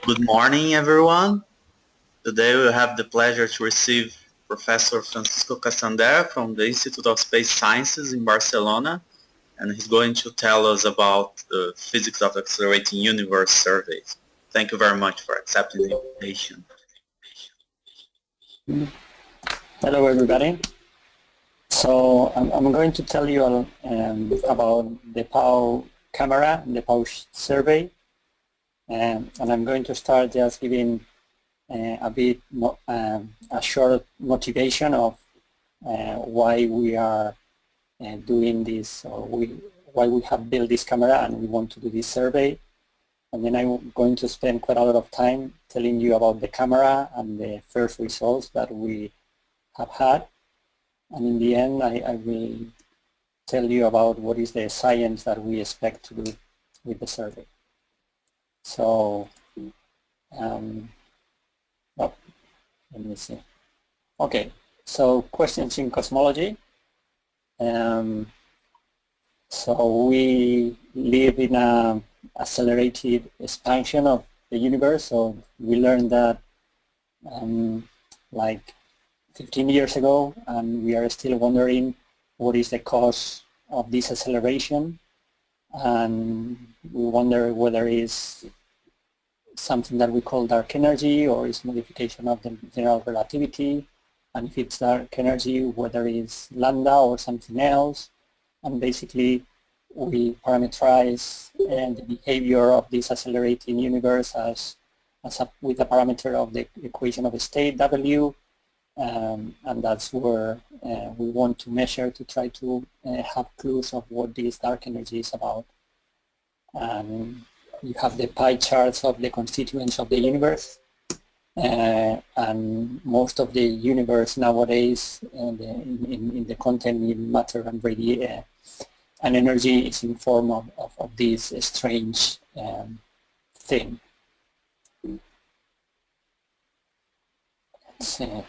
Good morning, everyone. Today we have the pleasure to receive Professor Francisco Castander from the Institute of Sciences in Barcelona, and he's going to tell us about the Physics of Accelerating Universe surveys. Thank you very much for accepting the invitation. Hello, everybody. So I'm going to tell you about the PAUCamera, the PAU survey, and I'm going to start just giving a short motivation of why we are doing this, or why we have built this camera and we want to do this survey. And then I'm going to spend quite a lot of time telling you about the camera and the first results that we have had. And in the end, I will tell you about what is the science that we expect to do with the survey. So, let me see. Okay, so questions in cosmology. So we live in an accelerated expansion of the universe. So we learned that like 15 years ago, and we are still wondering what is the cause of this acceleration, and we wonder whether it's something that we call dark energy or is modification of the general relativity, and if it's dark energy, whether it's lambda or something else. And basically we parameterize the behavior of this accelerating universe with a parameter of the equation of state W, and that's where we want to measure to try to have clues of what this dark energy is about. And you have the pie charts of the constituents of the universe, and most of the universe nowadays in the content in matter and radiation and energy is in form of this strange thing. Let's see.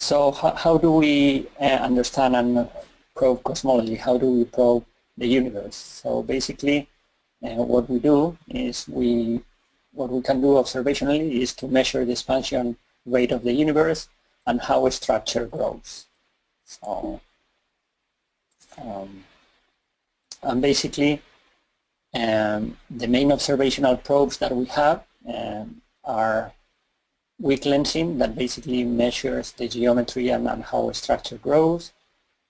So how do we understand and probe cosmology? How do we probe the universe? So basically what we do is what we can do observationally is to measure the expansion rate of the universe and how a structure grows. So, and basically the main observational probes that we have are weak lensing, that basically measures the geometry and how a structure grows,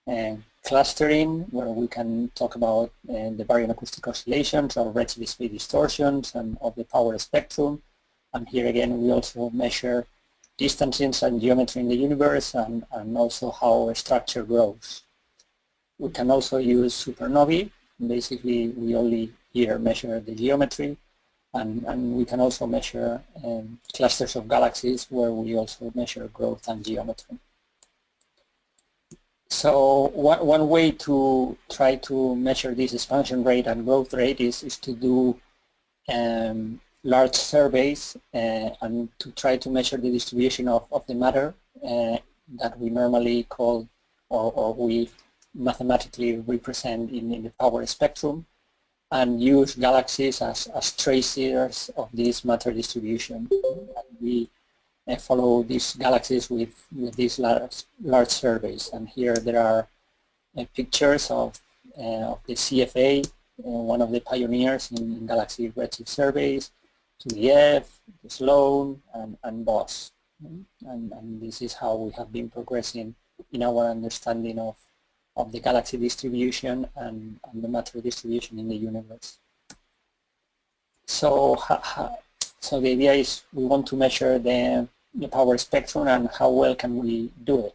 and clustering, where we can talk about the baryon acoustic oscillations or redshift speed distortions and of the power spectrum. And here again we also measure distances and geometry in the universe, and also how a structure grows. We can also use supernovae. Basically we only here measure the geometry, and we can also measure clusters of galaxies, where we also measure growth and geometry. So one way to try to measure this expansion rate and growth rate is to do large surveys and to try to measure the distribution of the matter that we normally call, or we mathematically represent in the power spectrum, and use galaxies as tracers of this matter distribution. And we follow these galaxies with these large surveys. And here there are pictures of the CFA, one of the pioneers in galaxy redshift surveys, 2DF, Sloan, and BOSS. And this is how we have been progressing in our understanding of the galaxy distribution and the matter distribution in the universe. So the idea is we want to measure the power spectrum and how well can we do it.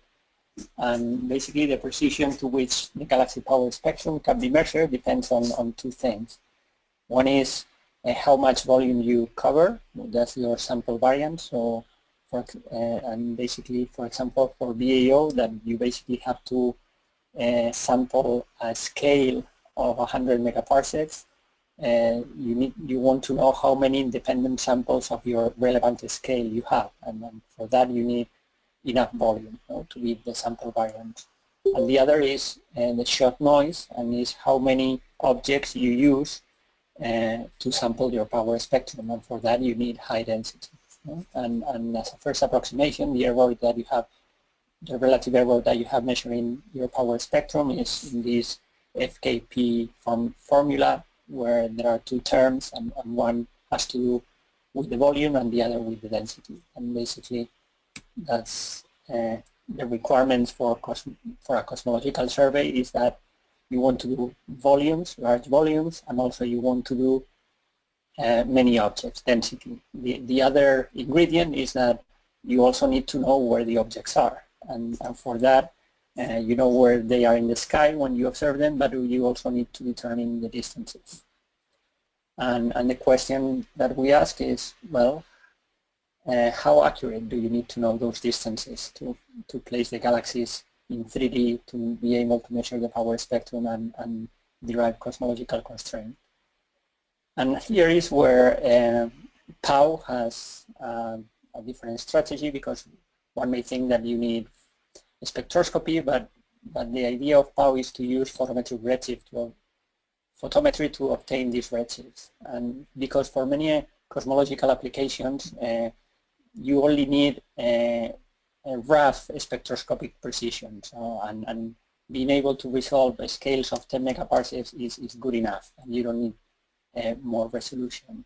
And basically the precision to which the galaxy power spectrum can be measured depends on two things. One is how much volume you cover, that's your sample variance. So and basically, for example, for BAO, that you basically have to sample a scale of 100 megaparsecs. You want to know how many independent samples of your relevant scale you have, and then for that you need enough volume to give the sample variance. And the other is the shot noise, and is how many objects you use to sample your power spectrum, and for that you need high density. And as a first approximation, the error that you have, the relative error that you have measuring your power spectrum is in this FKP formula, where there are two terms, and one has to do with the volume and the other with the density. And basically, that's the requirements for a cosmological survey is that you want to do volumes, large volumes, and also you want to do many objects, density. The other ingredient is that you also need to know where the objects are. And for that, you know where they are in the sky when you observe them, but you also need to determine the distances. And the question that we ask is, well, how accurate do you need to know those distances to place the galaxies in 3D to be able to measure the power spectrum and derive cosmological constraint? And here is where PAU has a different strategy, because one may think that you need spectroscopy, but the idea of PAU is to use photometric redshift photometry to obtain these redshifts. And because for many cosmological applications, you only need a rough spectroscopic precision, and being able to resolve scales of 10 megaparsecs is good enough, and you don't need more resolution.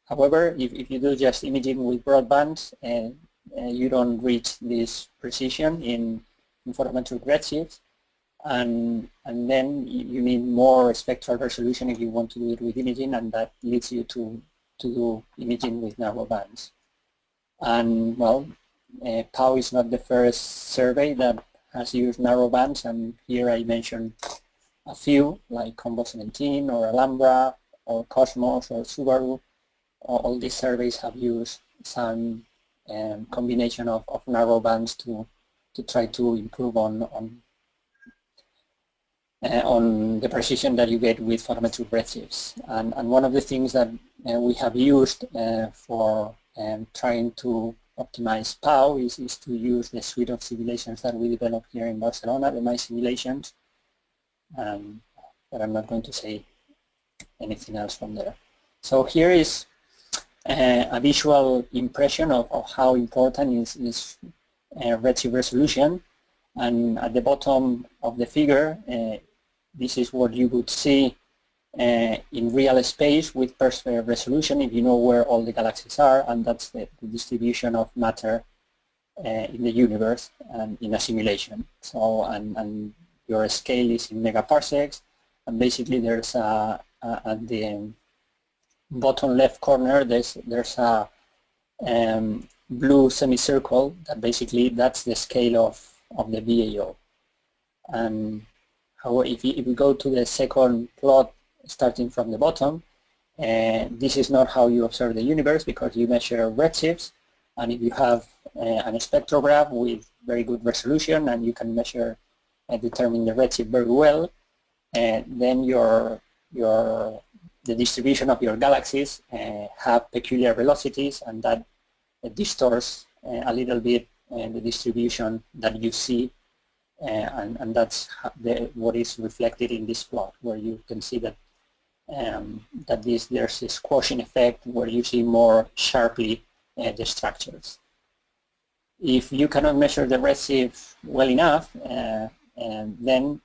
However, if you do just imaging with broadbands, you don't reach this precision in photometric redshifts, and then you need more spectral resolution if you want to do it with imaging, and that leads you to do imaging with narrow bands. And well, PAU is not the first survey that has used narrow bands, and here I mentioned a few like Combo 17 or Alhambra or Cosmos or Subaru. All these surveys have used some combination of narrow bands to try to improve on the precision that you get with photometric redshifts. And one of the things that we have used for trying to optimize PAU is to use the suite of simulations that we developed here in Barcelona, the My Simulations, but I'm not going to say anything else from there. So here is a visual impression of how important is redshift resolution, and at the bottom of the figure, this is what you would see in real space with perfect resolution if you know where all the galaxies are, and that's the distribution of matter in the universe and in a simulation. So, and your scale is in megaparsecs, and basically there's at the bottom left corner there's a blue semicircle that basically that's the scale of the VAO. And if we go to the second plot starting from the bottom, this is not how you observe the universe, because you measure redshifts, and if you have an spectrograph with very good resolution and you can measure and determine the redshift very well, then the distribution of your galaxies have peculiar velocities, and that distorts a little bit the distribution that you see, and that's what is reflected in this plot, where you can see that there's this quotient effect where you see more sharply the structures. If you cannot measure the redshift well enough, then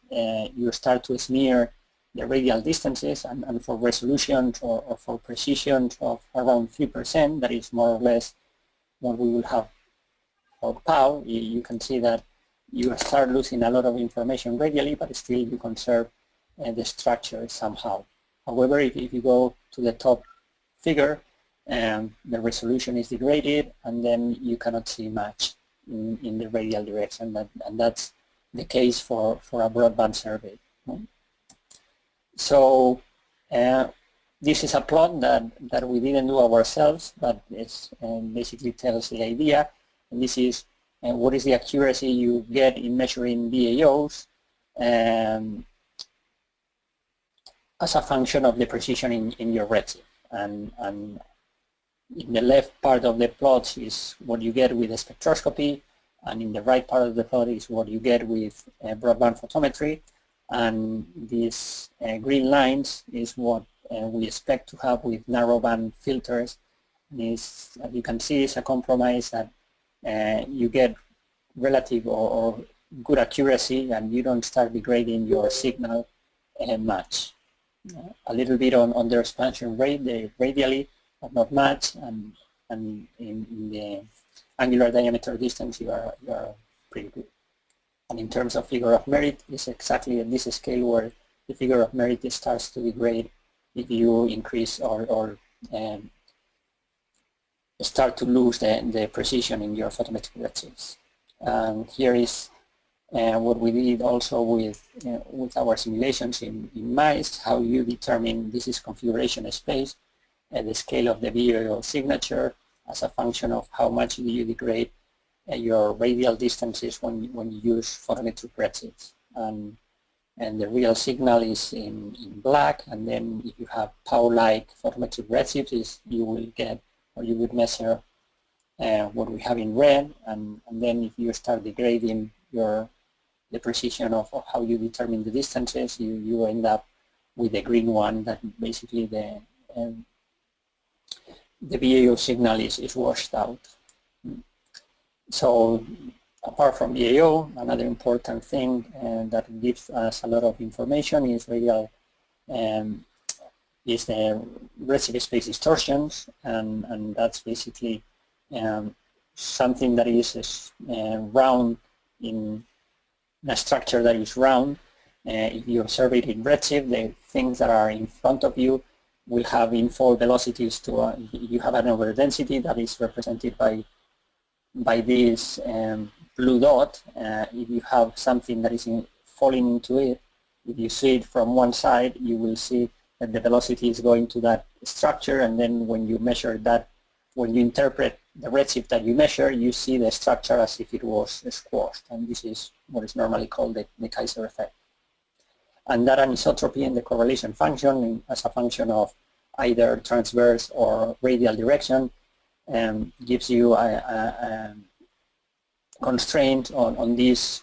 you start to smear the radial distances, and for resolution or for precision of around 3%, that is more or less what we will have for PAU, you can see that you start losing a lot of information radially, but still you conserve the structure somehow. However, if you go to the top figure, the resolution is degraded, and then you cannot see much in the radial direction, and that's the case for a broadband survey. So this is a plot that we didn't do ourselves, but it basically tells the idea. And this is what is the accuracy you get in measuring VAOs as a function of the precision in your redshift. And in the left part of the plot is what you get with spectroscopy, and in the right part of the plot is what you get with broadband photometry. And these green lines is what we expect to have with narrowband filters is, as you can see, is a compromise that you get relative or good accuracy, and you don't start degrading your signal much. A little bit on the expansion rate, radially, but not much, and in the angular diameter distance, you are pretty good. And in terms of figure of merit, it's exactly at this scale where the figure of merit starts to degrade if you increase or start to lose the precision in your photometric redshifts. And here is what we did also with our simulations in mice, how you determine, this is configuration space, the scale of the VAO signature as a function of how much do you degrade your radial distances when you use photometric redshifts. And the real signal is in black, and then if you have PAU-like photometric redshifts, you will get, or you would measure what we have in red, and then if you start degrading the precision of how you determine the distances, you end up with the green one, that basically the VAO signal is washed out. So apart from VAO, another important thing that gives us a lot of information is radial is the redshift space distortions, and that's basically something that is round in a structure that is round. If you observe it in redshift, the things that are in front of you will have in-fall velocities to you have an overdensity that is represented by this blue dot. If you have something that is falling into it, if you see it from one side, you will see that the velocity is going to that structure, and then when you measure that, when you interpret the redshift that you measure, you see the structure as if it was squashed, and this is what is normally called the Kaiser effect. And that anisotropy in the correlation function, as a function of either transverse or radial direction, gives you a constraint on this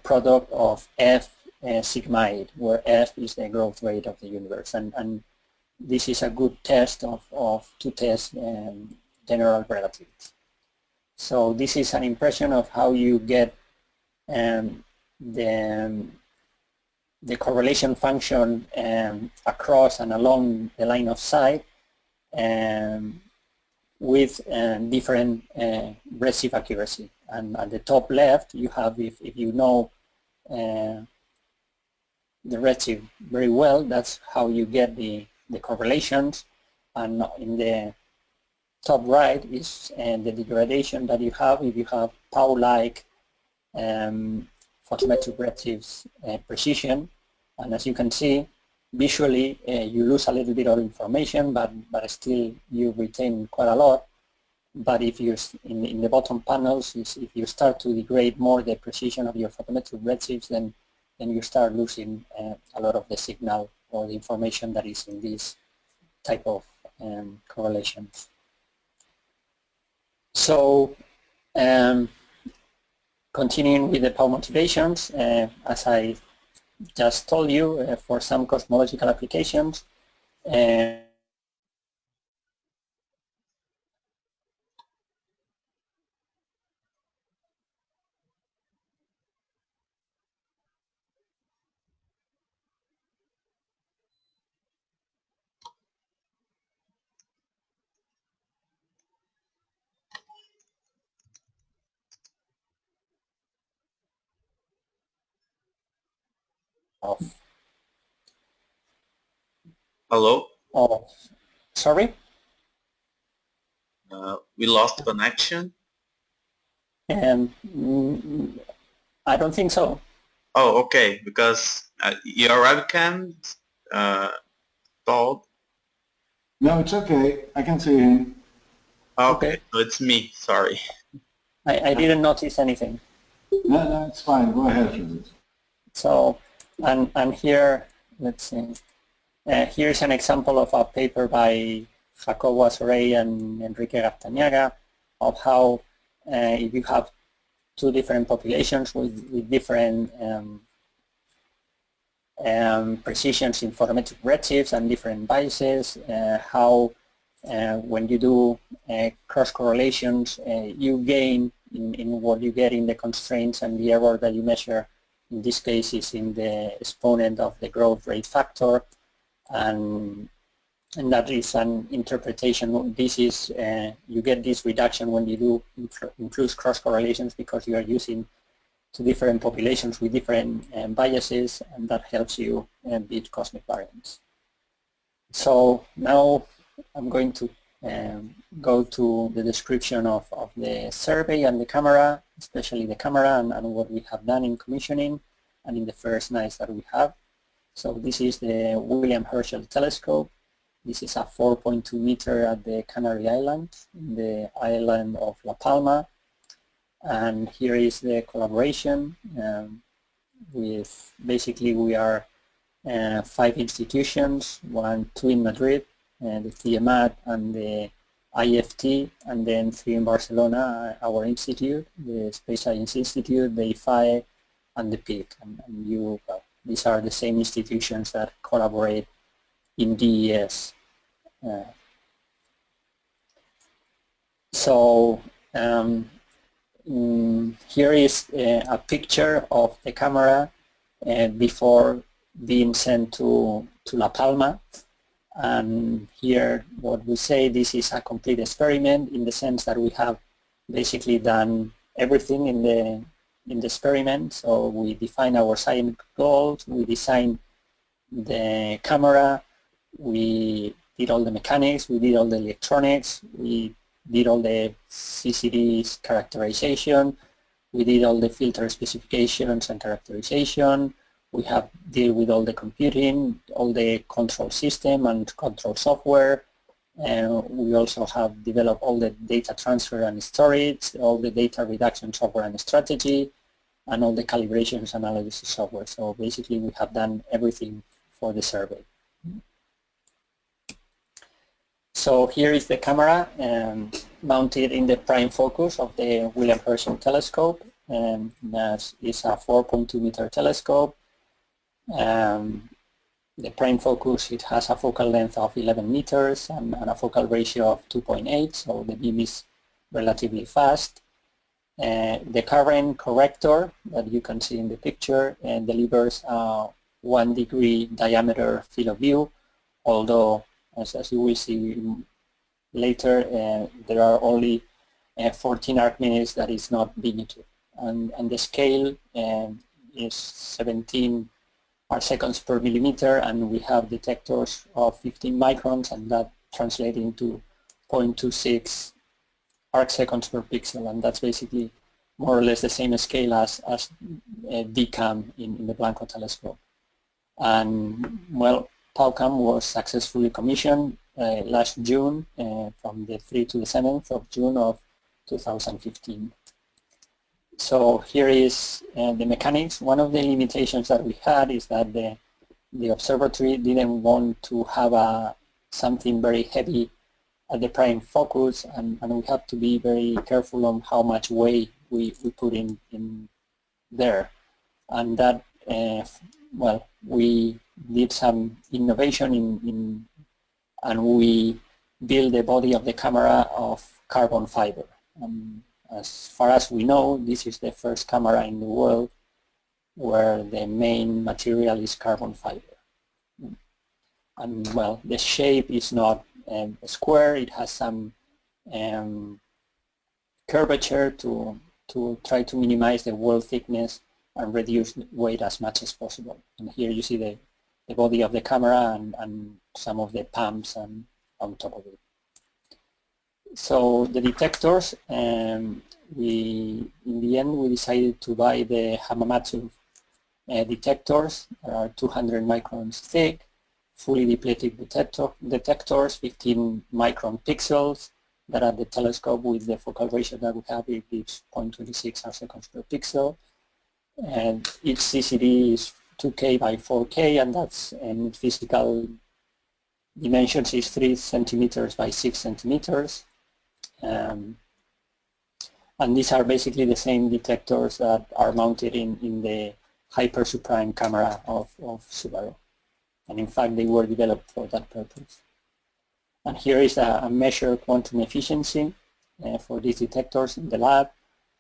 product of F sigmoid, where F is the growth rate of the universe, and this is a good test to test general relativities. So this is an impression of how you get the correlation function across and along the line of sight with different redshift accuracy. And at the top left, you have, if you know the redshift very well, that's how you get the correlations. And in the top right is the degradation that you have if you have PAU-like photometric redshifts precision. And as you can see, visually you lose a little bit of information, but still you retain quite a lot. But if you in the bottom panels, if you start to degrade more the precision of your photometric redshifts, then you start losing a lot of the signal or the information that is in this type of correlations. So continuing with the PAU motivations, as I just told you, for some cosmological applications, Hello? Oh, sorry? We lost connection. I don't think so. Oh, okay, because your webcam stalled. No, it's okay. I can see him. Okay, so it's me, sorry. I didn't notice anything. No, it's fine. Go ahead, Francis. So, and here, let's see. Here's an example of a paper by Jacobo Azoray and Enrique Gastañaga of how if you have two different populations with different precisions in photometric redshifts and different biases, how when you do cross correlations, you gain in what you get in the constraints, and the error that you measure in this case is in the exponent of the growth rate factor, and that is an interpretation. This is you get this reduction when you do include cross correlations because you are using two different populations with different biases, and that helps you beat cosmic variance. So now I'm going to go to the description of the survey and the camera, especially the camera, and what we have done in commissioning and in the first nights that we have. So this is the William Herschel telescope. This is a 4.2 meter at the Canary Islands, in the island of La Palma. And here is the collaboration with, basically we are 5 institutions, two in Madrid, the CIEMAT and the IFT, and then 3 in Barcelona, our institute, the Space Science Institute, the IFAE, and the PIC. And well, these are the same institutions that collaborate in DES. Here is a picture of the camera before being sent to La Palma. And here what we say, this is a complete experiment in the sense that we have basically done everything in the experiment. So we define our science goals, we designed the camera, we did all the mechanics, we did all the electronics, we did all the CCDs characterization, we did all the filter specifications and characterization, we have deal with all the computing, all the control system and control software, and we also have developed all the data transfer and storage, all the data reduction software and strategy, and all the calibrations analysis software. So basically we have done everything for the survey. So here is the camera mounted in the prime focus of the William Herschel telescope. That is a 4.2 meter telescope. The prime focus, it has a focal length of 11 meters and a focal ratio of 2.8, so the beam is relatively fast. The current corrector that you can see in the picture delivers a 1 degree diameter field of view, although as you will see later, there are only 14 arc minutes that is not Vignetting. And the scale is 17 arc seconds per millimeter, and we have detectors of 15 microns, and that translates into 0.26 arc seconds per pixel, and that's basically more or less the same scale as PAUCam in the Blanco telescope. And well, PAUCam was successfully commissioned last June, from the 3rd to the 7th of June of 2015. So here is the mechanics. One of the limitations that we had is that the observatory didn't want to have something very heavy at the prime focus, and we have to be very careful on how much weight we put in there. And that, well, we did some innovation and we built the body of the camera of carbon fiber. As far as we know, this is the first camera in the world where the main material is carbon fiber. And well, the shape is not square, it has some curvature to try to minimize the wall thickness and reduce weight as much as possible. And here you see the body of the camera and some of the pumps and on top of it. So the detectors, in the end we decided to buy the Hamamatsu detectors. There are 200 microns thick, fully depleted detectors, 15 micron pixels that are the telescope with the focal ratio that we have. It gives 0.26 arc seconds per pixel. And each CCD is 2K by 4K, and that's in physical dimensions is 3 centimeters by 6 centimeters. And these are basically the same detectors that are mounted in the hyper supreme camera of Subaru. And in fact, they were developed for that purpose. And here is a measured quantum efficiency for these detectors in the lab.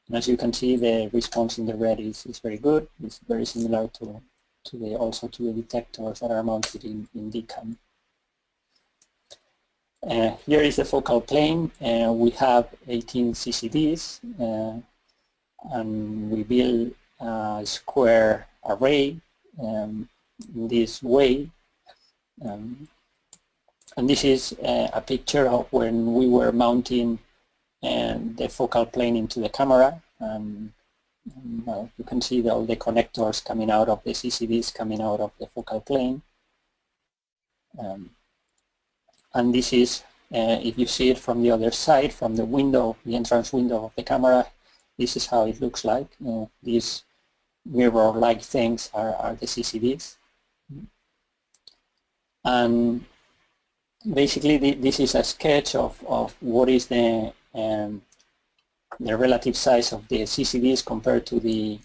And as you can see, the response in the red is very good. It's very similar to the detectors that are mounted in DCAM. Here is the focal plane. We have 18 CCDs, and we build a square array in this way. And this is a picture of when we were mounting the focal plane into the camera. And well, you can see all the connectors coming out of the CCDs coming out of the focal plane. And this is, if you see it from the other side, from the window, the entrance window of the camera, this is how it looks like. These mirror-like things are the CCDs. And basically, this is a sketch of what is the relative size of the CCDs compared to the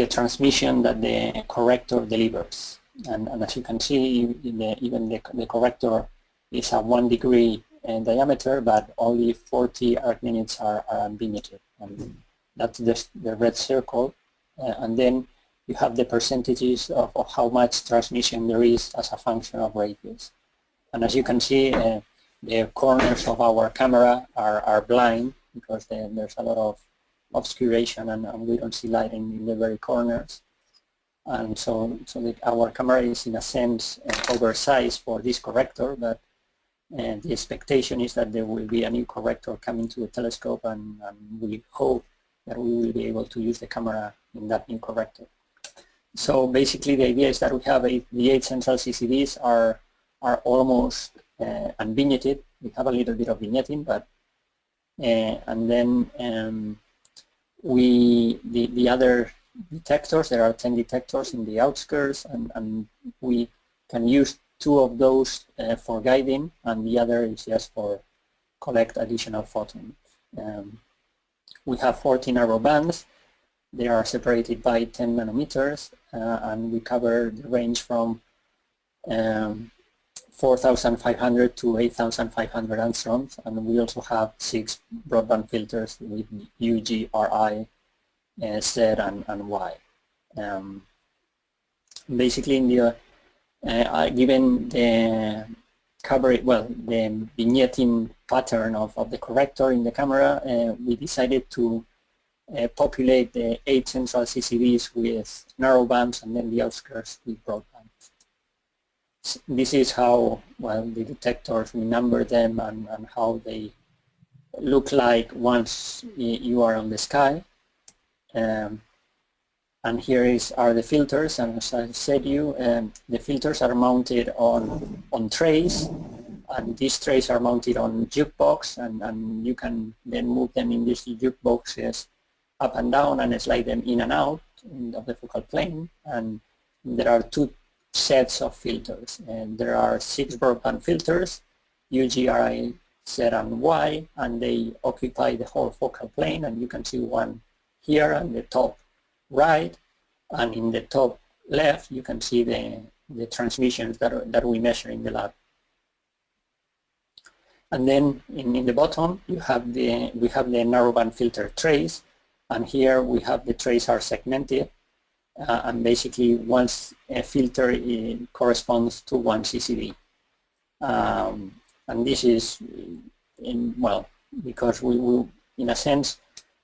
transmission that the corrector delivers. And as you can see, even the corrector is a 1 degree diameter, but only 40 arc minutes are vignetted. And that's the red circle. And then you have the percentages of how much transmission there is as a function of radius. And as you can see, the corners of our camera are blind because there's a lot of obscuration and we don't see light in the very corners. And so our camera is in a sense oversized for this corrector, but the expectation is that there will be a new corrector coming to the telescope, and we hope that we will be able to use the camera in that new corrector. So basically the idea is that we have the 8 central CCDs are almost unvignetted. We have a little bit of vignetting, but and then the other detectors, there are 10 detectors in the outskirts, and we can use 2 of those for guiding, and the other is just for collect additional photons. We have 14 narrow bands. They are separated by 10 nanometers, and we cover the range from 4,500 to 8,500 angstroms, and we also have 6 broadband filters with U, G, RI, Z, and Y. Basically, in the given the coverage, well, the vignetting pattern of the corrector in the camera, we decided to populate the 8 central CCDs with narrow bands and then the outskirts with broadband. This is how, well, the detectors, we number them and how they look like once you are on the sky. And here are the filters, and as I said the filters are mounted on trays, and these trays are mounted on jukebox, and you can then move them in these jukeboxes up and down and slide them in and out of the focal plane. And there are 2 sets of filters, and there are 6 broadband filters, U, G, RI, Z, and Y, and they occupy the whole focal plane, and you can see one here on the top right, and in the top left you can see the transmissions that we measure in the lab. And then in the bottom we have the narrowband filter trays, and here we have the trays are segmented, and basically once a filter corresponds to 1 CCD. And this is because we in a sense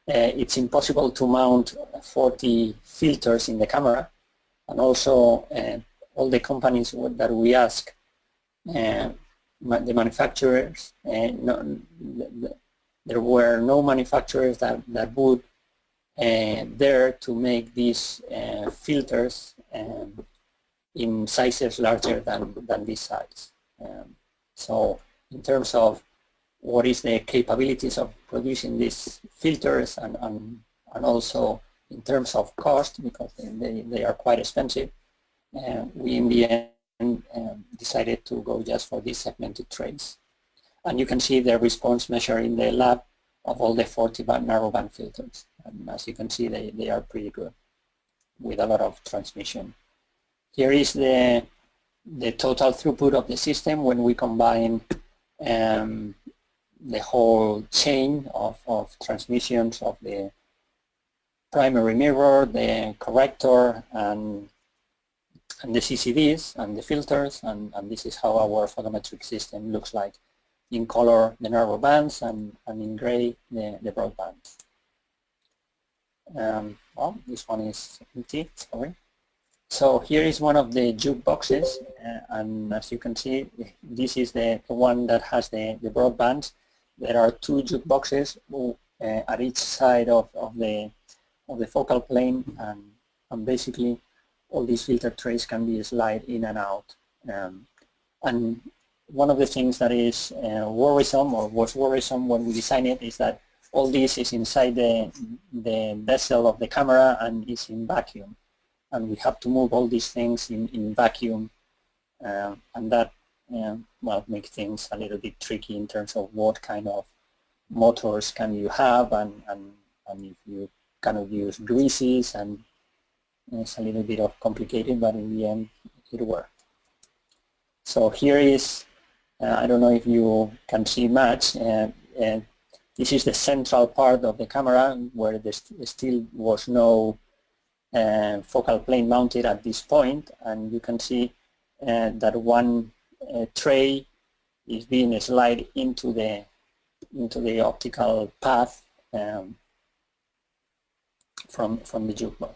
it's impossible to mount 40 filters in the camera, and also all the companies that we ask, the manufacturers, there were no manufacturers that would dare to make these filters in sizes larger than this size. So in terms of what is the capabilities of producing these filters, and also in terms of cost, because they are quite expensive, we in the end decided to go just for these segmented trays. And you can see the response measure in the lab of all the 40 narrowband filters, and as you can see they are pretty good. with a lot of transmission. Here is the total throughput of the system when we combine the whole chain of transmissions of the primary mirror, the corrector, and the CCDs and the filters, and this is how our photometric system looks like. In color, the narrow bands, and in gray, the broad bands. Well, this one is empty, sorry. So here is one of the jukeboxes, and as you can see, this is the one that has the broad bands. There are two jukeboxes at each side of the focal plane, and basically all these filter trays can be slid in and out. And one of the things that is worrisome, or was worrisome when we designed it, is that all this is inside the vessel of the camera and is in vacuum. And we have to move all these things in vacuum, and that well, makes things a little bit tricky in terms of what kind of motors can you have, and if you cannot use greases, and it's a little bit of complicated, but in the end it worked. So here is, I don't know if you can see much, this is the central part of the camera where there still was no focal plane mounted at this point, and you can see that one tray is being slid into the optical path from the jukebox.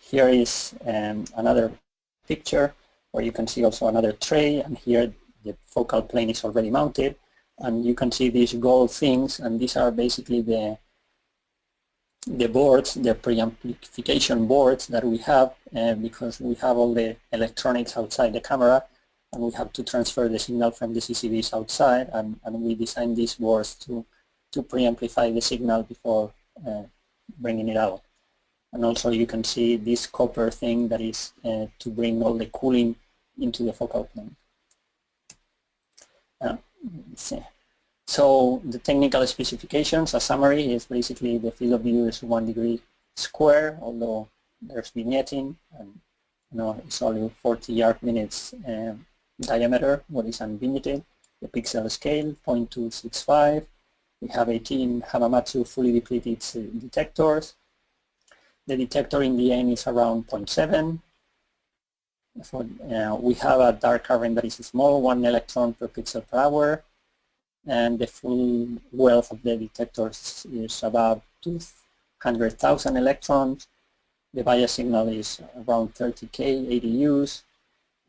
Here is another picture where you can see also another tray, and here the focal plane is already mounted, and you can see these gold things, and these are basically the boards, the preamplification boards that we have, because we have all the electronics outside the camera, and we have to transfer the signal from the CCDs outside, and we designed these boards to preamplify the signal before bringing it out. And also you can see this copper thing that is to bring all the cooling into the focal plane. Let's see. So the technical specifications, a summary, is basically the field of view is 1 degree square, although there's vignetting, and it's only 40 arc minutes diameter, what is unvignetted. The pixel scale, 0.265. We have 18 Hamamatsu fully depleted detectors. The detector in the end is around 0.7. So, we have a dark current that is small, 1 electron per pixel per hour, and the full wealth of the detectors is about 200,000 electrons. The bias signal is around 30K ADUs.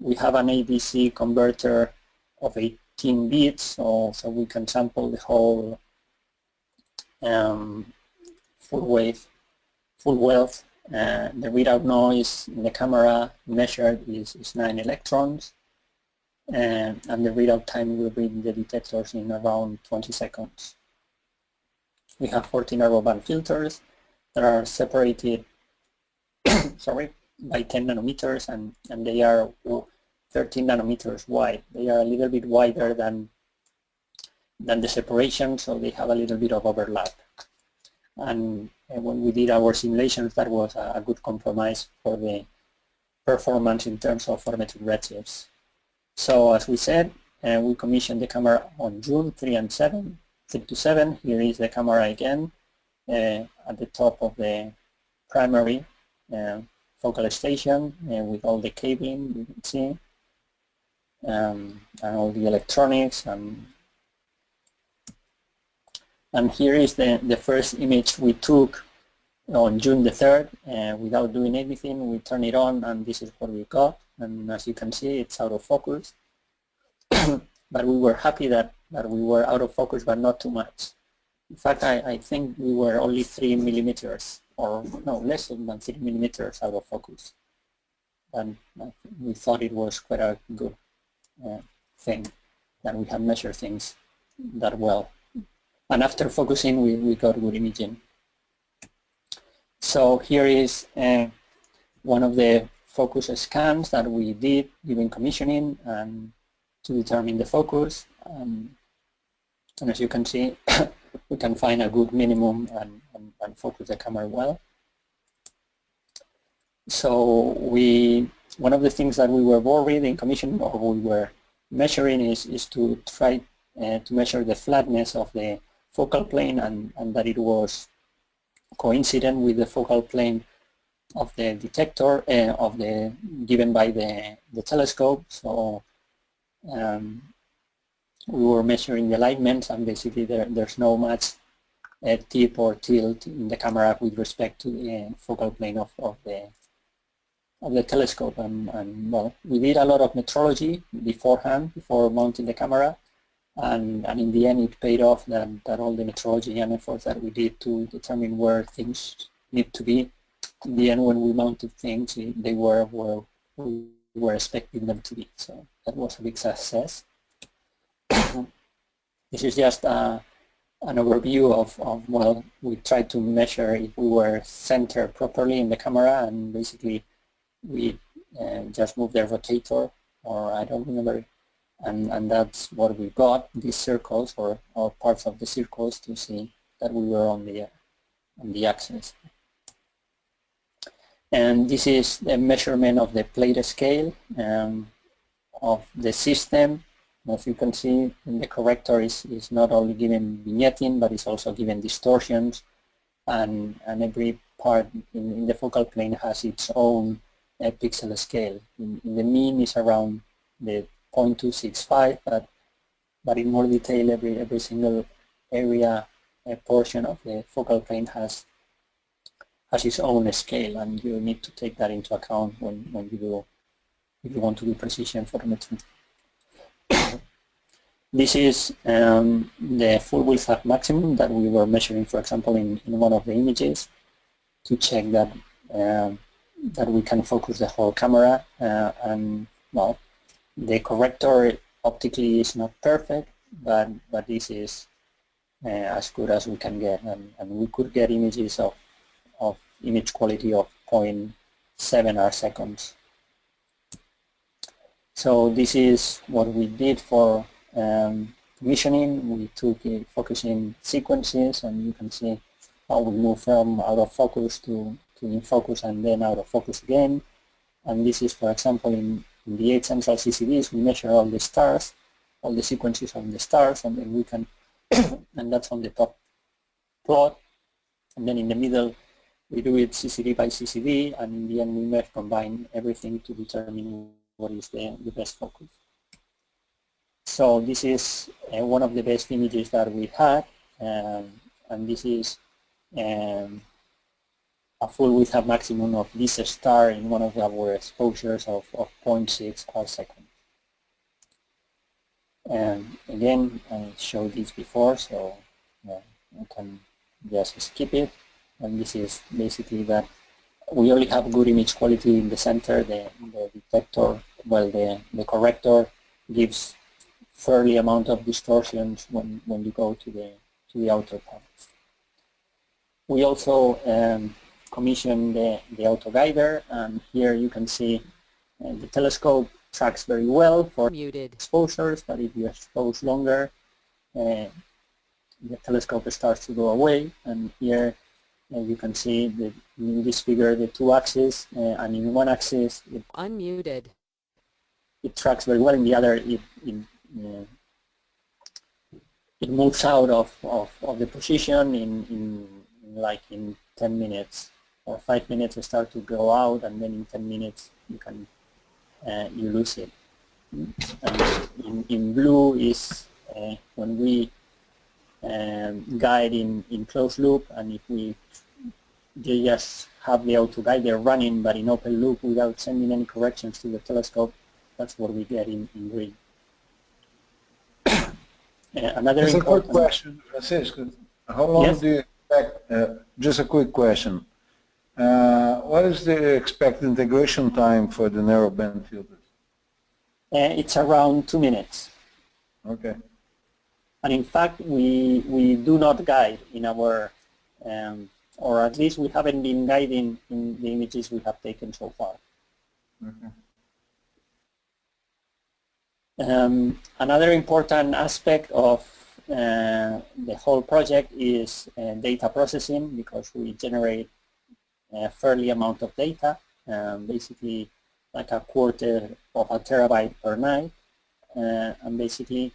We have an ABC converter of 18 bits, so we can sample the whole full wealth. The readout noise in the camera measured is 9 electrons, and the readout time will read the detectors in around 20 seconds. We have 14 narrowband filters that are separated sorry, by 10 nanometers, and they are 13 nanometers wide. They are a little bit wider than the separation, so they have a little bit of overlap. And when we did our simulations, that was a good compromise for the performance in terms of photometric redshifts. So as we said, we commissioned the camera on June 3 to 7. Here is the camera again at the top of the primary focal station with all the cabling you can see, and all the electronics, and here is the first image we took on June the 3rd, without doing anything. We turn it on, and this is what we got, and as you can see, it's out of focus. But we were happy that we were out of focus, but not too much. In fact, I think we were only 3 millimeters, or no, less than 3 millimeters out of focus. And we thought it was quite a good thing that we had measured things that well. And after focusing, we got good imaging. So here is one of the focus scans that we did during commissioning and to determine the focus. And as you can see, we can find a good minimum and focus the camera well. So one of the things that we were worried in commission, or we were measuring, is to try to measure the flatness of the focal plane, and that it was coincident with the focal plane of the detector given by the telescope. So we were measuring the alignments, and basically there's no much tip or tilt in the camera with respect to the focal plane of the telescope. And well, we did a lot of metrology beforehand, before mounting the camera, and in the end it paid off that all the metrology and efforts that we did to determine where things need to be, in the end when we mounted things, they were where we were expecting them to be. So that was a big success. This is just an overview of, well, we tried to measure if we were centered properly in the camera, and basically we just moved the rotator, or I don't remember, and that's what we got, these circles or parts of the circles, to see that we were on the axis. And this is the measurement of the plate scale of the system. As you can see, the corrector is not only given vignetting, but it's also given distortions, and every part in the focal plane has its own pixel scale. In the mean is around the 0.265, but in more detail, every single area portion of the focal plane has its own scale, and you need to take that into account when you if you want to do precision photometry. This is the full width at maximum that we were measuring, for example, in one of the images, to check that that we can focus the whole camera. And well, the corrector optically is not perfect, but this is as good as we can get, and we could get images of image quality of 0.7 arcseconds. So this is what we did for commissioning. We took focusing sequences, and you can see how we move from out of focus to in focus and then out of focus again. And this is, for example, in the 8 central CCDs, we measure all the stars, all the sequences of the stars, and then we can, and that's on the top plot. And then in the middle, we do it CCD by CCD, and in the end we combine everything to determine what is the best focus. So this is one of the best images that we had, and this is a full width at maximum of this star in one of our exposures of 0.6 arcseconds. And again, I showed this before, so I can just skip it. And this is basically that we only have good image quality in the center. The detector, well, the corrector gives fairly amount of distortions when you go to the outer parts. We also commissioned the auto guider, and here you can see the telescope tracks very well for exposures, but if you expose longer, the telescope starts to go away. And here you can see in this figure the two axes, and in one axis it tracks very well, in the other it moves out of the position in 10 minutes or 5 minutes. It starts to go out, and then in 10 minutes you lose it. And in blue is when we guide in closed loop, and if we just have the auto guider running but in open loop without sending any corrections to the telescope, that's what we get in green. Another Just a quick question, Francisco. How long do you expect, just a quick question, what is the expected integration time for the narrowband filters? It's around 2 minutes. Okay. And in fact, we do not guide in our, or at least we haven't been guiding in the images we have taken so far. Okay. Another important aspect of the whole project is data processing, because we generate a fairly amount of data. basically like a quarter of a terabyte per night. And basically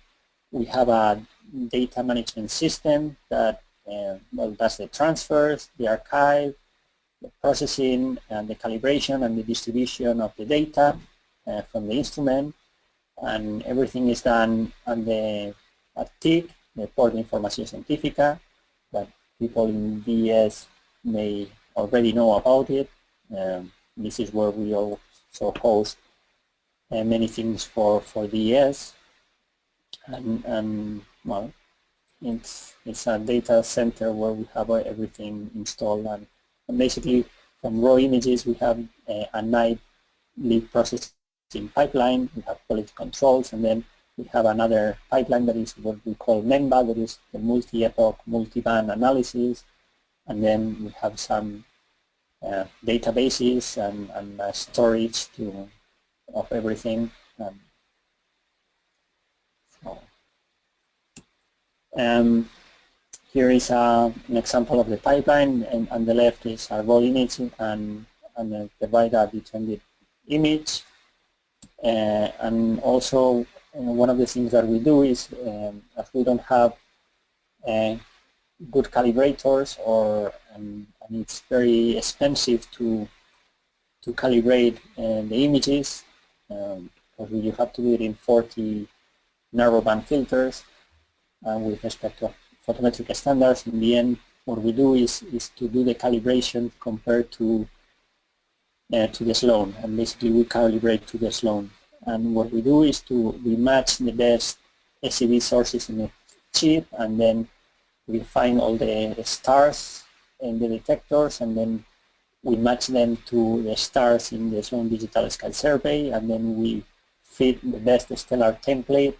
we have a data management system that well, does the transfers, the archive, the processing, and the calibration and the distribution of the data from the instrument, and everything is done at TIC, the Port de Información Científica, that people in DES may already know about it. This is where we also host many things for DES, and well, it's a data center where we have everything installed, and basically from raw images we have a nightly processing pipeline, we have quality controls, and then we have another pipeline that is what we call MEMBA, that is the multi-epoch, multi-band analysis, and then we have some databases and storage of everything. Here is an example of the pipeline, and on the left is our raw image, and the right are the trended image. And also one of the things that we do is, as we don't have good calibrators, and it's very expensive to calibrate the images, because you have to do it in 40 narrowband filters with respect to photometric standards. In the end, what we do is to do the calibration compared to the Sloan, and basically we calibrate to the Sloan. And what we do is we match the best SCD sources in the chip, and then we find all the stars in the detectors, and then we match them to the stars in the Sloan Digital Sky Survey, and then we fit the best stellar template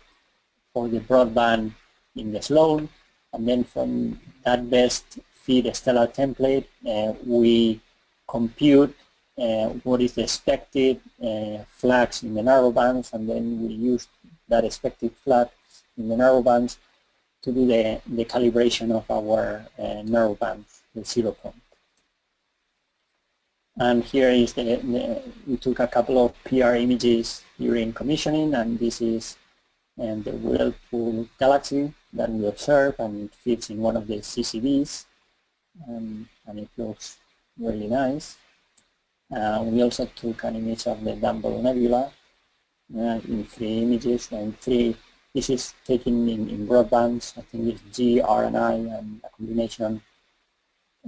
for the broadband in the Sloan, and then from that best fit stellar template we compute what is the expected flags in the narrowbands, and then we use that expected flags in the narrowbands to do the calibration of our narrowbands, the 0 point. And here is we took a couple of PR images during commissioning, and this is the Whirlpool galaxy that we observe, and it fits in one of the CCDs, and it looks really nice. We also took an image of the Dumble Nebula in 3 images, and this is taken in broadbands. I think it's G, R, and I, and a combination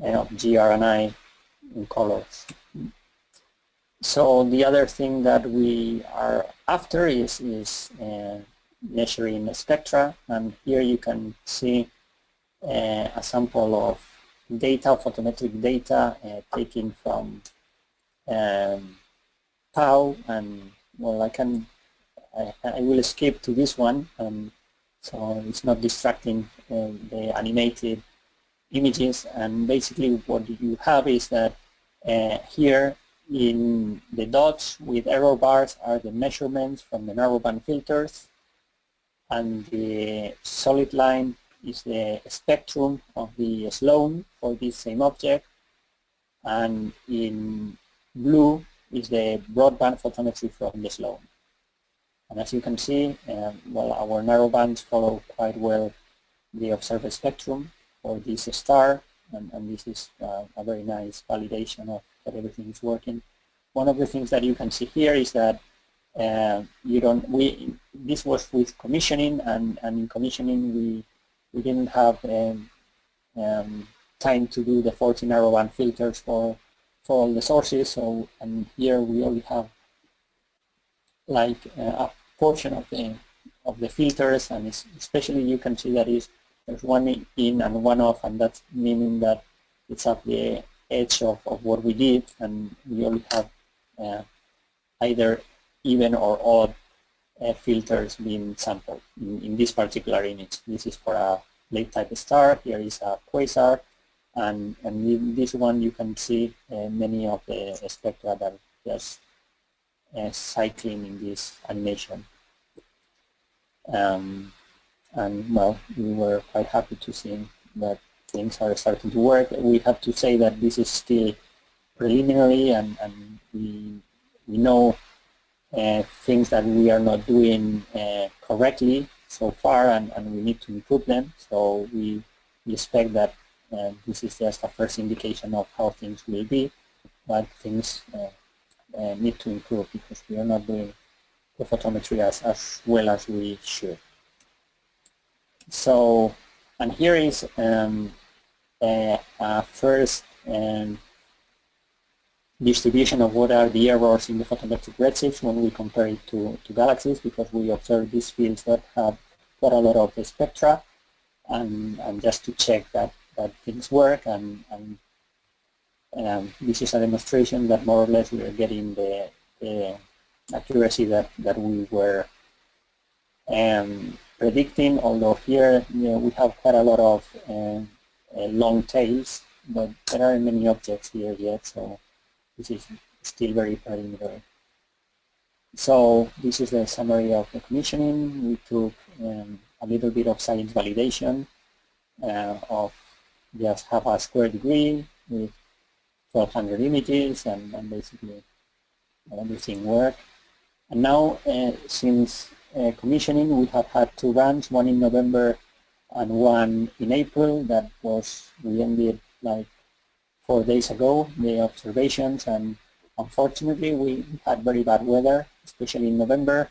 of G, R, and I in colors. So the other thing that we are after is measuring spectra, and here you can see a sample of data, photometric data taken from PAU, and well, I will skip to this one, so it's not distracting the animated images. And basically what you have is that here in the dots with error bars are the measurements from the narrowband filters, and the solid line is the spectrum of the Sloan for this same object, and in blue is the broadband photometry from the Sloan. And as you can see, well, our narrowbands follow quite well the observed spectrum for this star, and this is a very nice validation of that everything is working. One of the things that you can see here is that this was with commissioning, and in commissioning we didn't have time to do the 40 narrowband filters for all the sources. So, and here we only have like a portion of the filters, and especially you can see that there's one in and one off, and that's meaning that it's at the edge of what we did, and we only have either even or odd filters being sampled in this particular image. This is for a late type star, here is a quasar, and in this one you can see many of the spectra that are just cycling in this animation. And well, we were quite happy to see that things are starting to work. We have to say that this is still preliminary, and we know things that we are not doing correctly so far, and we need to improve them. So we expect that this is just a first indication of how things will be, but things need to improve because we are not doing the photometry as well as we should. So, and here is a first distribution of what are the errors in the photometric redshifts when we compare it to galaxies, because we observe these fields that have quite a lot of the spectra, and just to check that things work, and this is a demonstration that more or less we are getting the accuracy that we were predicting, although here we have quite a lot of long tails, but there aren't many objects here yet, so this is still very preliminary. So this is the summary of the commissioning. We took a little bit of science validation of just half a square degree with 1,200 images, and basically everything worked. And now, since commissioning, we have had 2 runs, one in November and one in April. That was, we ended like 4 days ago, the observations, and unfortunately we had very bad weather, especially in November,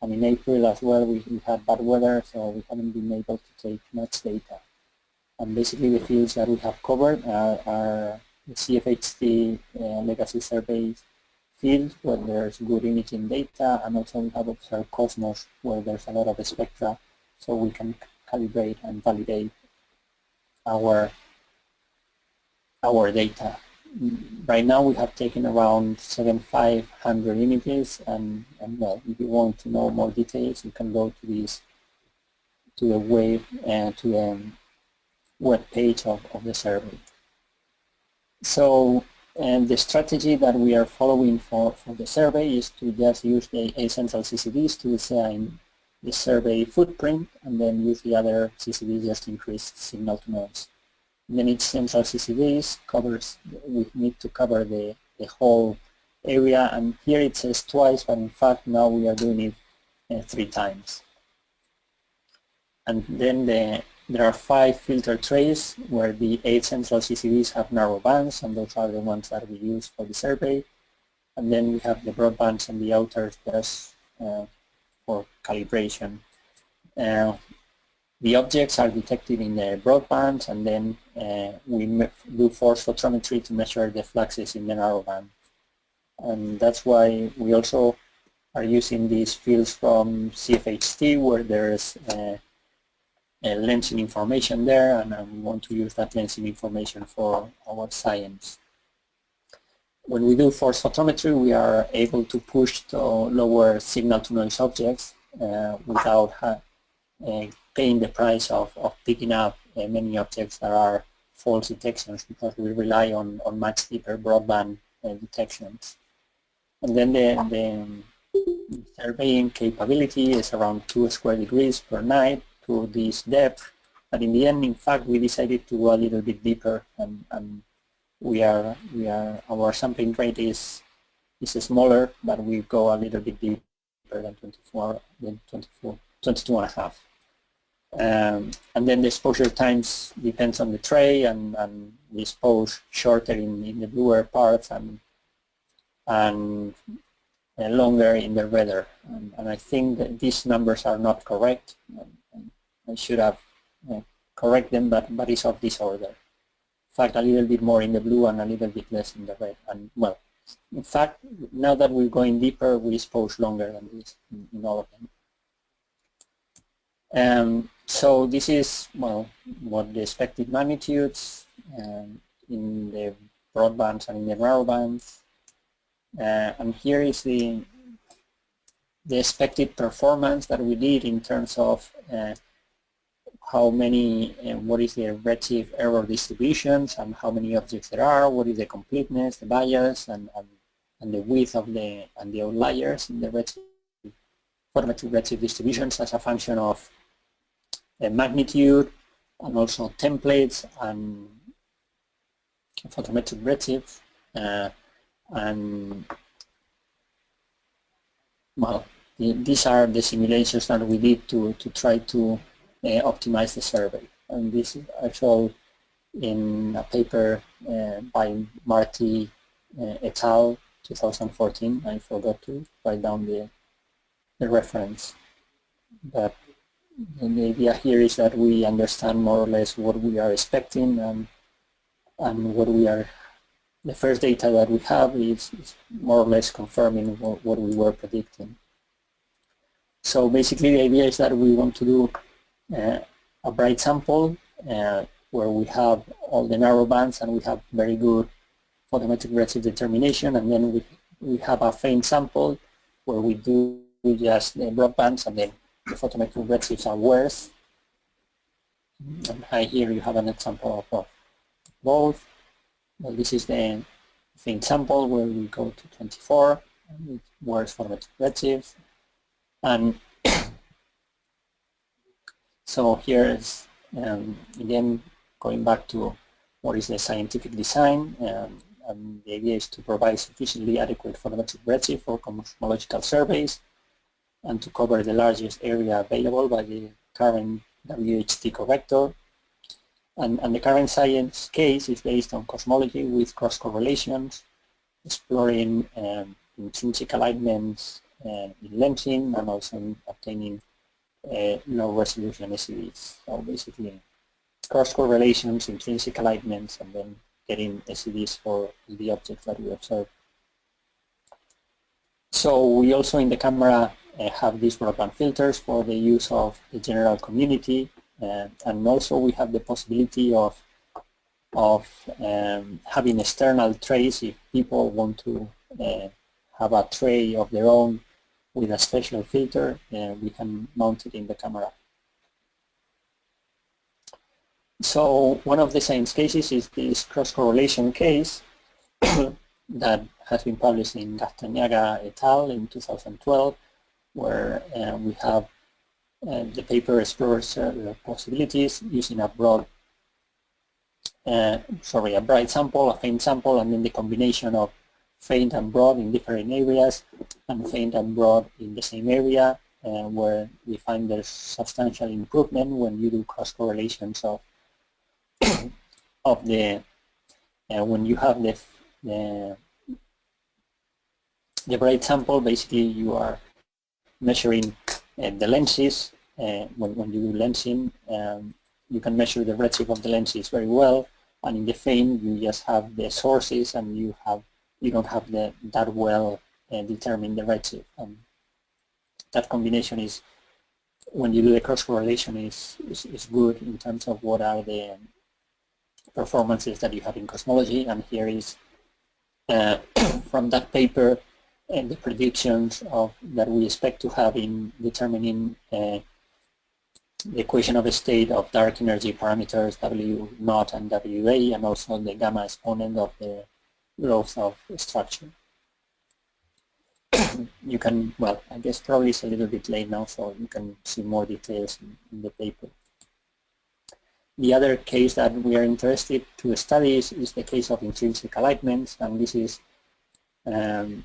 and in April as well we had bad weather, so we haven't been able to take much data. And basically the fields that we have covered are the CFHT legacy survey field, where there's good imaging data, and also we have observed Cosmos, where there's a lot of spectra, so we can calibrate and validate our data. Right now we have taken around 7,500 images, and well, if you want to know more details, you can go to the web page of the survey. So, and the strategy that we are following for the survey is to just use the 8 central CCDs to design the survey footprint, and then use the other CCDs just to increase signal to noise. And then each central CCDs covers, we need to cover the whole area, and here it says twice, but in fact now we are doing it 3 times. And then there are 5 filter trays where the 8 central CCDs have narrow bands, and those are the ones that we use for the survey. And then we have the broadbands and the outers just for calibration. The objects are detected in the broadbands, and then we do force photometry to measure the fluxes in the narrowband. And that's why we also are using these fields from CFHT, where there's lensing information there, and we want to use that lensing information for our science. When we do force photometry, we are able to push to lower signal-to-noise objects without paying the price of picking up many objects that are false detections, because we rely on much deeper broadband detections. And then the surveying capability is around 2 square degrees per night to this depth. But in the end, in fact, we decided to go a little bit deeper, and our sampling rate is smaller, but we go a little bit deeper than 22.5. And then the exposure times depends on the tray, and we expose shorter in the bluer parts and longer in the redder. And I think that these numbers are not correct. I should have correct them, but it's of this order. In fact, a little bit more in the blue and a little bit less in the red. And well, in fact, now that we're going deeper, we expose longer than this in all of them. So this is, well, what the expected magnitudes in the broadbands and in the narrowbands. And here is the expected performance that we did in terms of how many, what is the redshift error distributions, and how many objects there are, what is the completeness, the bias, and the width of the outliers in the photometric redshift distributions as a function of magnitude, and also templates and photometric redshift. and well, these are the simulations that we did to try to optimize the survey. And this is actually in a paper by Marty et al. 2014. I forgot to write down the reference. But the idea here is that we understand more or less what we are expecting, and what we are, the first data that we have is more or less confirming what we were predicting. So basically the idea is that we want to do a bright sample where we have all the narrow bands and we have very good photometric redshift determination, and then we have a faint sample where we do just the broad bands and then the photometric redshifts are worse. And here you have an example of both. Well, this is the faint sample where we go to 24 and it's worse photometric redshifts. And so here is again going back to what is the scientific design, and the idea is to provide sufficiently adequate photometric redshift for cosmological surveys and to cover the largest area available by the current WHT corrector. And the current science case is based on cosmology with cross correlations, exploring intrinsic alignments in lensing, and also in obtaining low resolution SCDs. So basically cross correlations, intrinsic alignments, and then getting SCDs for the objects that we observe. So we also in the camera have these broadband filters for the use of the general community, and also we have the possibility of having external trays if people want to have a tray of their own with a special filter. We can mount it in the camera. So one of the science cases is this cross-correlation case that has been published in Castander et al. In 2012, where we have the paper explores possibilities using a bright sample, a faint sample, and then the combination of faint and broad in different areas, and faint and broad in the same area, where we find there's substantial improvement when you do cross correlations of the when you have the bright sample. Basically, you are measuring the lenses. When you do lensing, you can measure the redshift of the lenses very well, and in the faint, you just have the sources, and you don't have that well determine the redshift. That combination is, when you do the cross correlation, is good in terms of what are the performances that you have in cosmology. And here is from that paper the predictions that we expect to have in determining the equation of a state of dark energy parameters W0 and WA, and also the gamma exponent of the growth of structure. You can, well, I guess probably it's a little bit late now, so you can see more details in the paper. The other case that we are interested to study is the case of intrinsic alignments, and this is a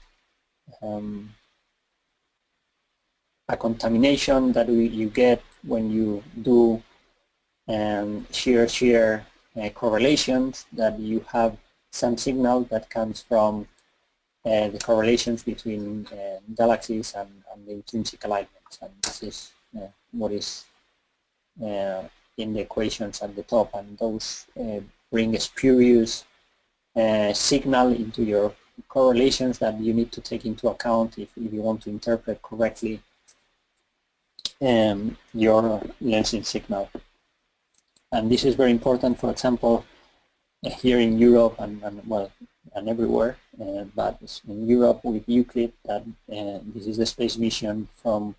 contamination that you get when you do shear correlations, that you have some signal that comes from the correlations between galaxies and the intrinsic alignments, and this is what is in the equations at the top, and those bring a spurious signal into your correlations that you need to take into account if you want to interpret correctly your lensing signal. And this is very important, for example, here in Europe and everywhere, but in Europe with Euclid, that this is the space mission from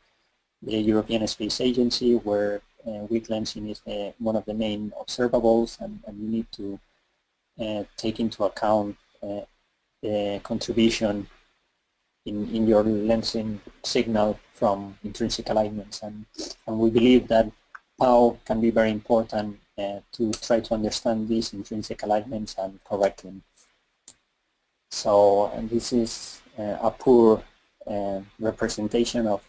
the European Space Agency, where weak lensing is one of the main observables, and you need to take into account the contribution in your lensing signal from intrinsic alignments, and we believe that PAU can be very important to try to understand these intrinsic alignments and correct them. So, and this is a poor representation of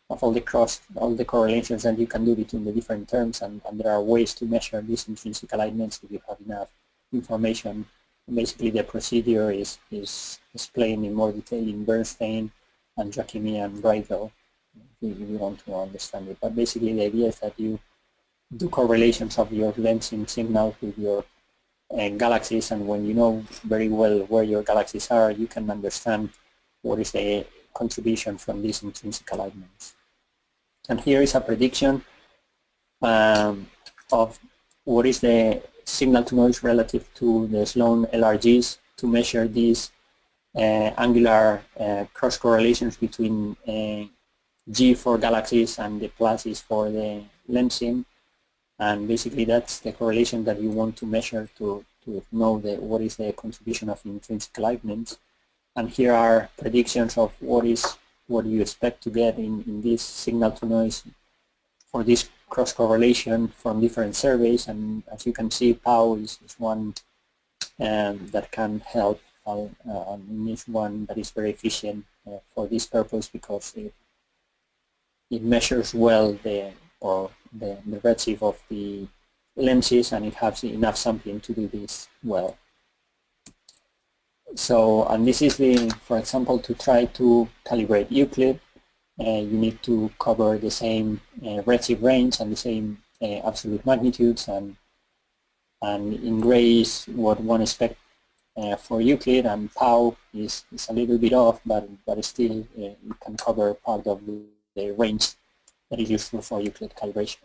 all the correlations that you can do between the different terms, and there are ways to measure these intrinsic alignments if you have enough information. And basically, the procedure is explained in more detail in Bernstein and Joachimi and Breidel, if you want to understand it. But basically, the idea is that you do correlations of your lensing signals with your galaxies, and when you know very well where your galaxies are, you can understand what is the contribution from these intrinsic alignments. And here is a prediction of what is the signal to noise relative to the Sloan LRGs to measure these angular cross correlations between G for galaxies and the plus is for the lensing. And basically that's the correlation that you want to measure to know what is the contribution of intrinsic alignments. And here are predictions of what you expect to get in this signal to noise for this cross correlation from different surveys. And as you can see, PAU is one that can help, and is one that is very efficient for this purpose because it measures well the redshift of the lenses, and it has enough sampling to do this well. So, and this is for example, to try to calibrate Euclid, you need to cover the same redshift range and the same absolute magnitudes, and in gray is what one expects for Euclid, and PAU is a little bit off, but still it can cover part of the range that is useful for Euclid calibration.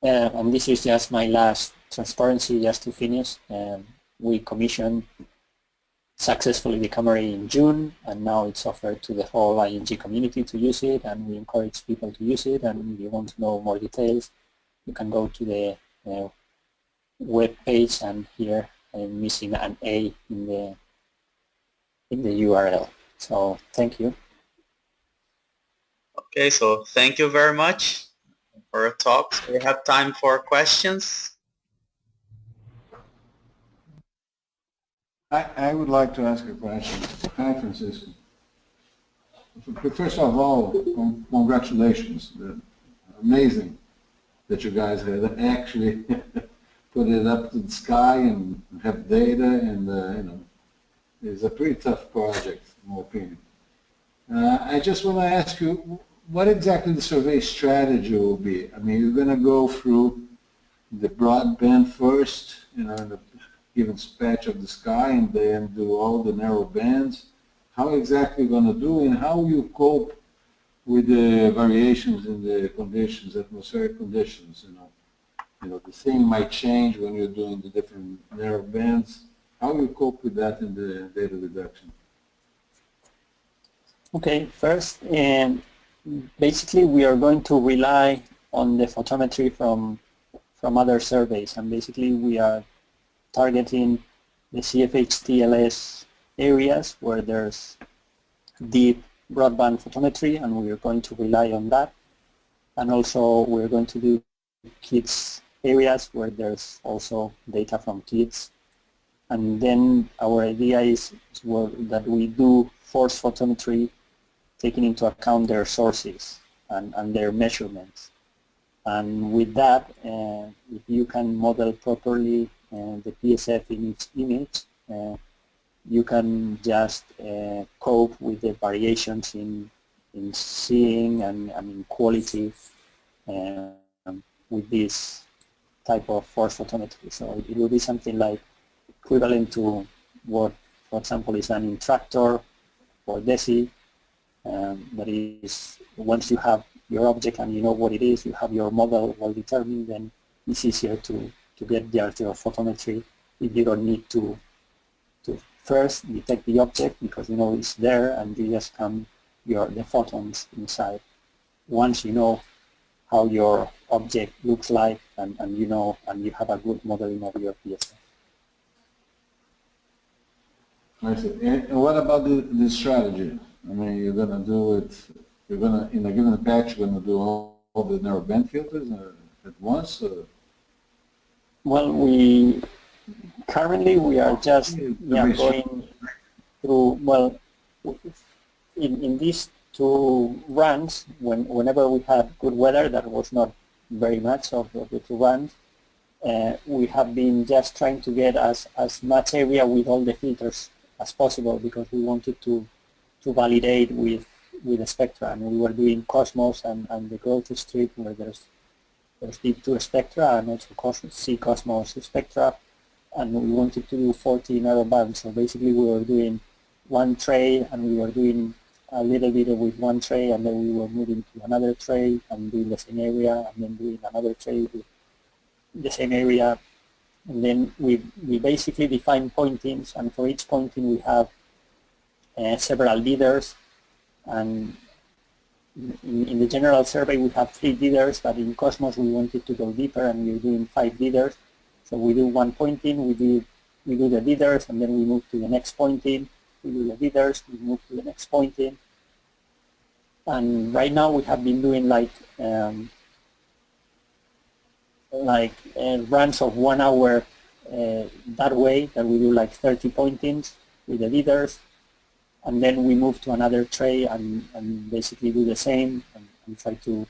And this is just my last transparency, just to finish. We commissioned successfully the camera in June, and now it's offered to the whole ING community to use it, and we encourage people to use it. And if you want to know more details, you can go to the web page, and here I'm missing an A in the URL. So thank you. Okay, so thank you very much for your talks. We have time for questions. I would like to ask a question. Hi, Francisco. First of all, congratulations. Amazing that you guys had actually put it up to the sky and have data, and you know, it's a pretty tough project, in my opinion. I just want to ask you, what exactly the survey strategy will be? I mean, you're going to go through the broadband first, you know, in the given patch of the sky, and then do all the narrow bands. How exactly you're going to do, and how you cope with the variations in the conditions, atmospheric conditions, you know, the thing might change when you're doing the different narrow bands. How you cope with that in the data reduction? Okay, first, basically we are going to rely on the photometry from other surveys, and basically we are targeting the CFHTLS areas where there's deep broadband photometry, and we are going to rely on that. And also we're going to do kids areas where there's also data from kids. And then our idea is that we do force photometry taking into account their sources and their measurements. And with that, if you can model properly the PSF in each image, you can just cope with the variations in seeing and in quality with this type of force photometry. So it will be something like equivalent to what, for example, is done in Tractor or DESI. That is, once you have your object and you know what it is, you have your model well determined, then it's easier to get the RTO photometry if you don't need to first detect the object, because you know it's there and you just count the photons inside. Once you know how your object looks like, and you know, and you have a good modeling of your PSF. I see. And what about the strategy? I mean, you're going to do it, you're going to, in a given patch, you're going to do all the narrow band filters at once? Or? Well, we Currently, we are just going through, well, in these two runs, whenever we had good weather, that was not very much of the two runs, we have been just trying to get as much area with all the filters as possible, because we wanted to validate with the spectra, and we were doing Cosmos and the growth strip where there's deep 2 spectra and also C Cosmos spectra, and we wanted to do 40 narrow bands. So basically we were doing one tray, and we were doing a little bit with one tray, and then we were moving to another tray and doing the same area, and then doing another tray with the same area. And then we basically define pointings, and for each pointing we have several leaders, and in the general survey we have 3 leaders, but in Cosmos we wanted to go deeper, and we're doing 5 leaders. So we do one pointing, we do the leaders, and then we move to the next pointing, we do the leaders, we move to the next pointing. And right now we have been doing like runs of 1 hour that way, that we do like 30 pointings with the leaders, and then we move to another tray and basically do the same and try to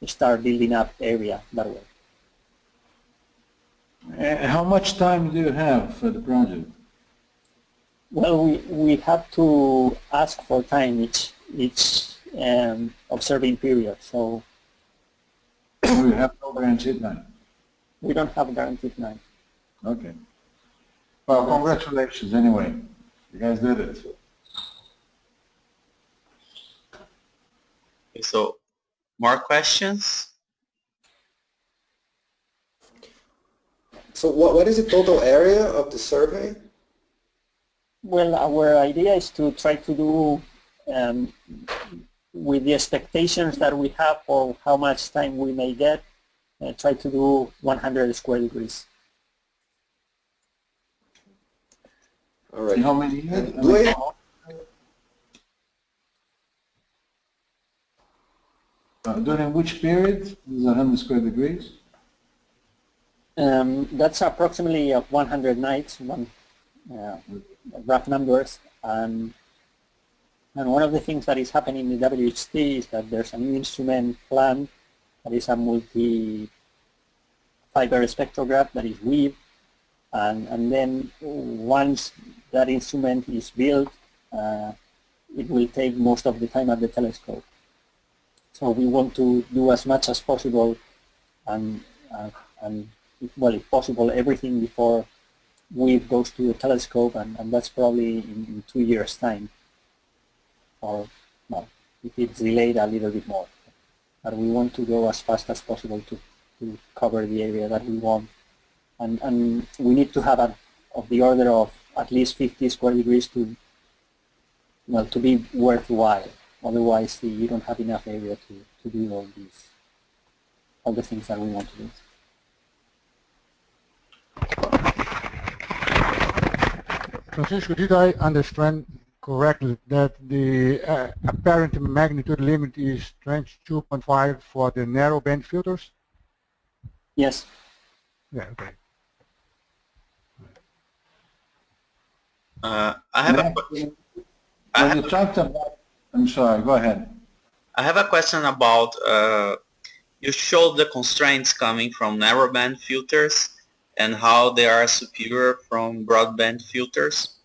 start building up area that way. How much time do you have for the project? Well, we have to ask for time each observing period, so we have no guaranteed time. We don't have guaranteed time. Okay. Well, congratulations anyway. You guys did it. Okay, so more questions? So what is the total area of the survey? Well, our idea is to try to do, with the expectations that we have for how much time we may get, try to do 100 square degrees. All right. And how many years? During which period is 100 square degrees? That's approximately 100 nights, rough numbers. And one of the things that is happening in the WHT is that there's a new instrument planned that is a multi-fiber spectrograph that is weaved. And then once that instrument is built, it will take most of the time at the telescope. So we want to do as much as possible, and well, if possible, everything before weave goes to the telescope, and that's probably in 2 years' time, or well, if it's delayed a little bit more. But we want to go as fast as possible to cover the area that we want, and we need to have of the order of at least 50 square degrees to be worthwhile. Otherwise, you don't have enough area to do all the things that we want to do. Francisco, did I understand correctly that the apparent magnitude limit is 22.5 for the narrow band filters? Yes. Yeah, okay. I have a question. When you talked about, I'm sorry, go ahead. I have a question about, you showed the constraints coming from narrowband filters and how they are superior from broadband filters.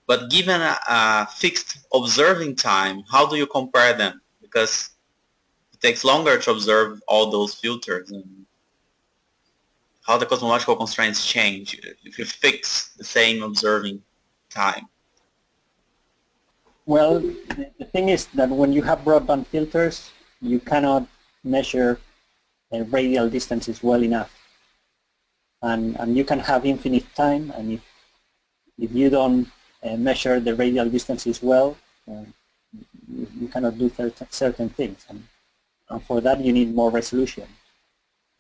But given a fixed observing time, how do you compare them? Because it takes longer to observe all those filters, and how the cosmological constraints change if you fix the same observing time. Well, the thing is that when you have broadband filters, you cannot measure radial distances well enough. And you can have infinite time, and if you don't measure the radial distances well, you cannot do certain things. And for that you need more resolution.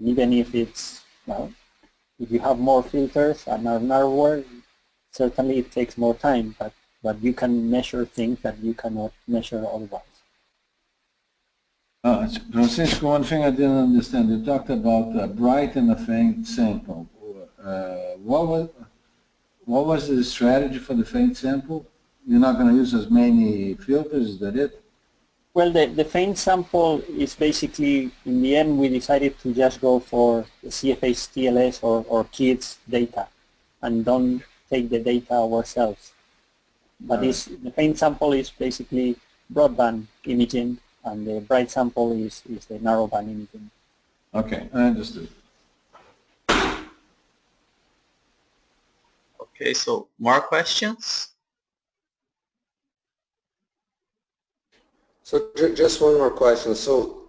Even if it's, well, if you have more filters and are narrower, certainly it takes more time, but you can measure things that you cannot measure otherwise. Francisco, one thing I didn't understand, you talked about a bright and a faint sample. what was the strategy for the faint sample? You're not going to use as many filters, is that it? Well, the faint sample is basically, in the end, we decided to just go for the CFH TLS or kids data and don't take the data ourselves. But the faint sample is basically broadband imaging, and the bright sample is the narrowband imaging. Okay, I understood. Okay, so more questions? So just one more question. So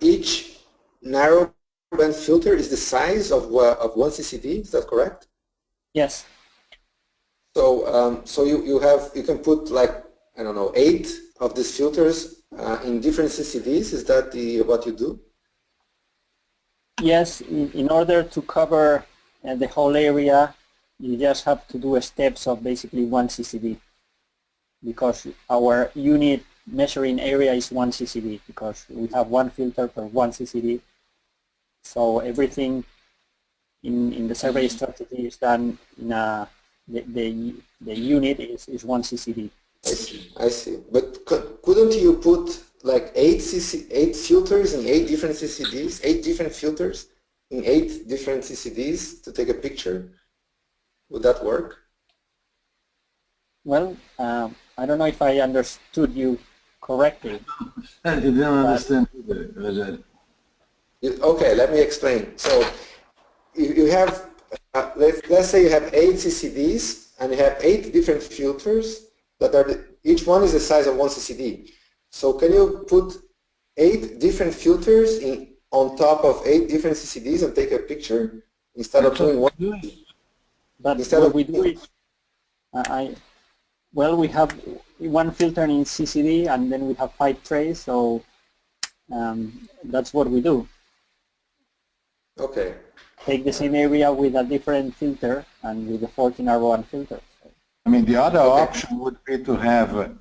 each narrowband filter is the size of one CCD. Is that correct? Yes. So so you can put like, I don't know, 8 of these filters in different CCDs. Is that what you do? Yes. In order to cover the whole area, you just have to do steps of basically one CCD, because our unit measuring area is one CCD, because we have one filter per one CCD. So everything in the survey strategy is done in the unit is one CCD. I see. But couldn't you put like 8 filters in 8 different CCDs, 8 different filters in 8 different CCDs to take a picture? Would that work? Well, I don't know if I understood you correctly. You didn't understand either. Okay, let me explain. So you have, let's say you have 8 CCDs and you have 8 different filters that are, each one is the size of one CCD. So can you put 8 different filters on top of 8 different CCDs and take a picture instead of doing one? But what we do is, well, we have one filter in CCD and then we have 5 trays, so that's what we do. Okay. Take the same area with a different filter and with the 14R1 filter. I mean, the other option would be to have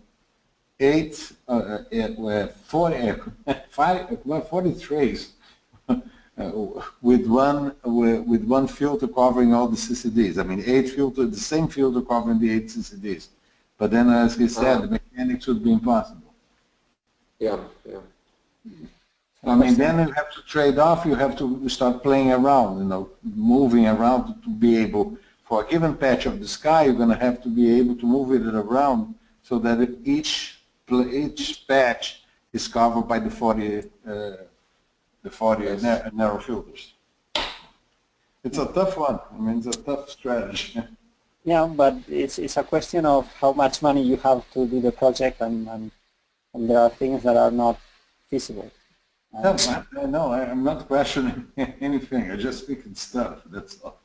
40 trays with one filter covering all the CCDs. I mean, 8 filters, the same filter covering the 8 CCDs. But then, as he said, the mechanics would be impossible. Yeah, yeah. I mean, then you have to trade off. You have to start playing around, moving around to be able, for a given patch of the sky, you're going to have to be able to move it around so that each patch is covered by the 40 narrow filters. It's a tough one. I mean, it's a tough strategy. Yeah, but it's a question of how much money you have to do the project, and there are things that are not feasible. No, I'm not questioning anything. I'm just thinking stuff. That's all.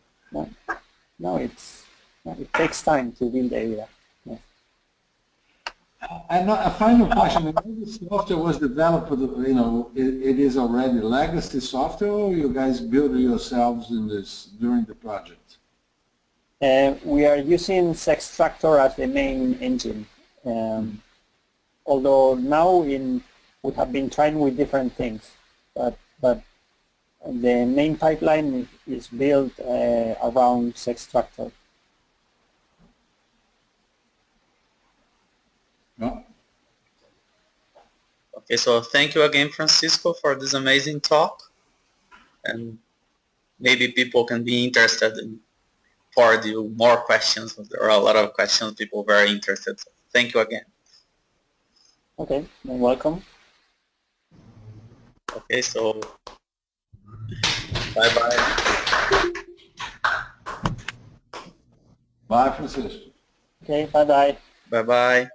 No, it takes time to build the area. Yeah. And a final question: when the software was developed, it is already legacy software, or you guys build it yourselves during the project? We are using Sextractor as the main engine. Although now we have been trying with different things, but the main pipeline is built around Sextractor. No. Okay, so thank you again, Francisco, for this amazing talk. And maybe people can be interested in forward you more questions. There are a lot of questions, people very interested. So thank you again. Okay, you're welcome. Okay, so bye-bye. Bye, Francisco. Okay, bye-bye. Bye-bye.